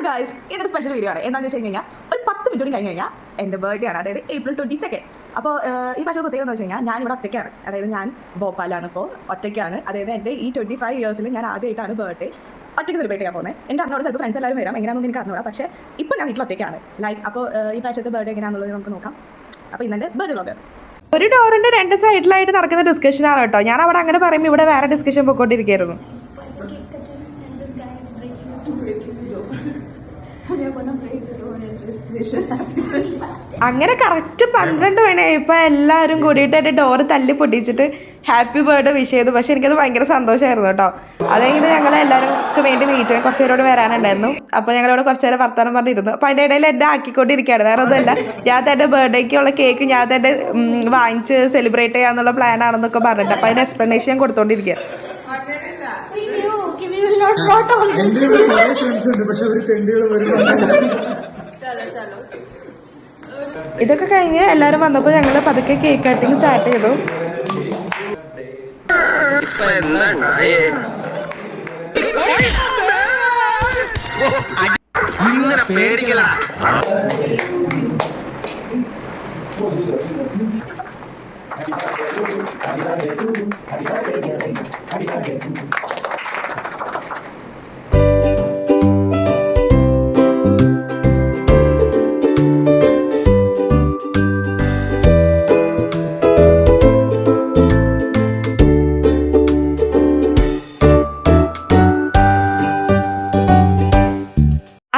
Guys ഇതൊരു special video ആണ്. എന്താണെന്ന് വെച്ച് കഴിഞ്ഞാൽ ഒരു 10 മിനിറ്റ് കഴിഞ്ഞ് കഴിഞ്ഞാൽ എൻ്റെ ബർത്ത്ഡേ ആണ്, അതായത് April 22. അപ്പോൾ ഈ പക്ഷേ പ്രത്യേകം എന്ന് വെച്ച് കഴിഞ്ഞാൽ ഞാൻ ഇവിടെ ഒറ്റയ്ക്കാണ്, അതായത് ഞാൻ ഭോപ്പാലാണ് ഇപ്പോൾ ഒറ്റയ്ക്കാണ്. അതായത് എൻ്റെ ഈ 25 ഇയേഴ്സിൽ ഞാൻ ആദ്യമായിട്ടാണ് ബർത്ത്ഡേ ഒറ്റയ്ക്ക് സെലിബ്രേറ്റ് ചെയ്യാൻ പോകുന്നത്. എനിക്ക് അറിഞ്ഞോട് ചിലപ്പോൾ ഫ്രണ്ട്സ് എല്ലാവരും വരാം, എങ്ങനെയാണെന്ന് എനിക്ക് അറിഞ്ഞോടാ. പക്ഷേ ഇപ്പോൾ ഞാൻ വീട്ടിൽ ഒറ്റയ്ക്കാണ്. അപ്പോൾ ഈ പ്രാവശ്യത്തെ ബർത്ത്ഡേ എങ്ങനെയാണെന്നുള്ളത് നമുക്ക് നോക്കാം. അപ്പോൾ ഇന്നെ ബർത്ത്ഡേ വ്ളോഗ്. ഒരു ഡോറിന്റെ 2 സൈഡിലായിട്ട് നടക്കുന്ന ഡിസ്കഷനാണ് കേട്ടോ. ഞാൻ അവിടെ അങ്ങനെ പറയുമ്പോൾ ഇവിടെ വേറെ ഡിസ്കഷൻ പോയിക്കൊണ്ടിരിക്കുകയായിരുന്നു. അങ്ങനെ കറക്റ്റ് 12 മണിയായപ്പോൾ എല്ലാവരും കൂടിയിട്ട് എൻ്റെ ഡോറ് തല്ലി പൊട്ടിച്ചിട്ട് ഹാപ്പി ബർത്ത്ഡേ വിഷ് ചെയ്തു. പക്ഷെ എനിക്കത് ഭയങ്കര സന്തോഷമായിരുന്നു കേട്ടോ. അതെങ്ങനെ ഞങ്ങൾ എല്ലാവർക്കും വേണ്ടി വെയിറ്റ് ചെയ്യാൻ കുറച്ച് പേരോട് വരാനുണ്ടായിരുന്നു. അപ്പോൾ ഞങ്ങളോട് കുറച്ച് നേരം വർത്തമാനം പറഞ്ഞിരുന്നു. അപ്പോൾ അതിൻ്റെ ഇടയിൽ എന്നെ ആക്കിക്കൊണ്ടിരിക്കുകയാണ്. വേറെ ഒന്നുമല്ല, ഞാൻ എൻ്റെ ബർത്ത്ഡേക്കുള്ള കേക്ക് ഞാൻ തന്നെ വാങ്ങിച്ച് സെലിബ്രേറ്റ് ചെയ്യാന്നുള്ള പ്ലാൻ ആണെന്നൊക്കെ പറഞ്ഞിട്ട് അപ്പോൾ അതിൻ്റെ എക്സ്പ്ലനേഷൻ ഞാൻ കൊടുത്തോണ്ടിരിക്കുക. ഇതൊക്കെ കഴിഞ്ഞ് എല്ലാവരും വന്നപ്പോൾ ഞങ്ങൾ പതുക്കെ കേക്ക് കട്ടിങ് സ്റ്റാർട്ട് ചെയ്തു.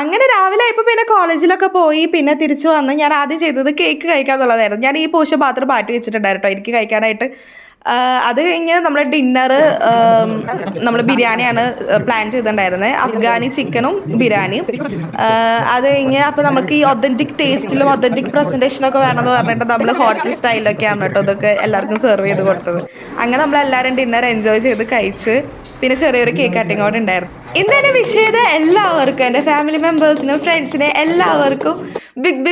അങ്ങനെ രാവിലെ ആയപ്പോൾ പിന്നെ കോളേജിലൊക്കെ പോയി പിന്നെ തിരിച്ചു വന്ന് ഞാൻ ആദ്യം ചെയ്തത് കേക്ക് കഴിക്കാന്നുള്ളതായിരുന്നു. ഞാൻ ഈ പോഷൻ മാത്രം മാറ്റി വെച്ചിട്ടുണ്ടായിരുന്നു കേട്ടോ എനിക്ക് കഴിക്കാനായിട്ട്. അത് കഴിഞ്ഞ് നമ്മൾ ഡിന്നർ നമ്മൾ ബിരിയാണിയാണ് പ്ലാൻ ചെയ്തിട്ടുണ്ടായിരുന്നത്, അഫ്ഗാനി ചിക്കനും ബിരിയാണിയും. അത് കഴിഞ്ഞ് അപ്പോൾ നമുക്ക് ഈ ഒതൻറ്റിക് ടേസ്റ്റിലും ഒതൻറ്റിക് പ്രസൻറ്റേഷനൊക്കെ വേണമെന്ന് പറഞ്ഞിട്ട് നമ്മൾ ഹോട്ടൽ സ്റ്റൈലൊക്കെയാണ് കേട്ടോ ഇതൊക്കെ എല്ലാവർക്കും സെർവ് ചെയ്ത് കൊടുത്തത്. അങ്ങനെ നമ്മളെല്ലാവരും ഡിന്നർ എൻജോയ് ചെയ്ത് കഴിച്ച് പിന്നെ ചെറിയൊരു കേക്ക് കട്ടിങ് കൂടെ ഉണ്ടായിരുന്നു. ഇന്ന് എന്നെ വിഷ് ചെയ്ത എല്ലാവർക്കും, എൻ്റെ ഫാമിലി മെമ്പേഴ്സിനും ഫ്രണ്ട്സിനെ എല്ലാവർക്കും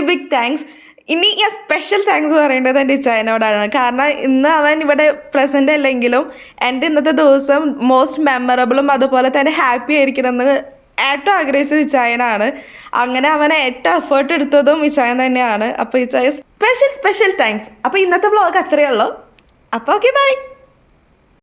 ബിഗ് താങ്ക്സ്. ഇനി ഞാൻ സ്പെഷ്യൽ താങ്ക്സ് പറയേണ്ടത് എൻ്റെ ഇച്ചായനോടാണ്. കാരണം ഇന്ന് അവൻ ഇവിടെ പ്രസൻ്റ് അല്ലെങ്കിലും എൻ്റെ ഇന്നത്തെ ദിവസം മോസ്റ്റ് മെമ്മറബിളും അതുപോലെ തന്നെ ഹാപ്പി ആയിരിക്കണമെന്ന് ഏറ്റവും ആഗ്രഹിച്ചത് ഇച്ചായനാണ്. അങ്ങനെ അവനെ ഏറ്റവും എഫേർട്ട് എടുത്തതും ഇച്ചായൻ തന്നെയാണ്. അപ്പോൾ ഇച്ചായ സ്പെഷ്യൽ താങ്ക്സ്. അപ്പോൾ ഇന്നത്തെ വ്ളോഗ് അത്രയേ ഉള്ളൂ. അപ്പോൾ ഓക്കെ, ബൈ.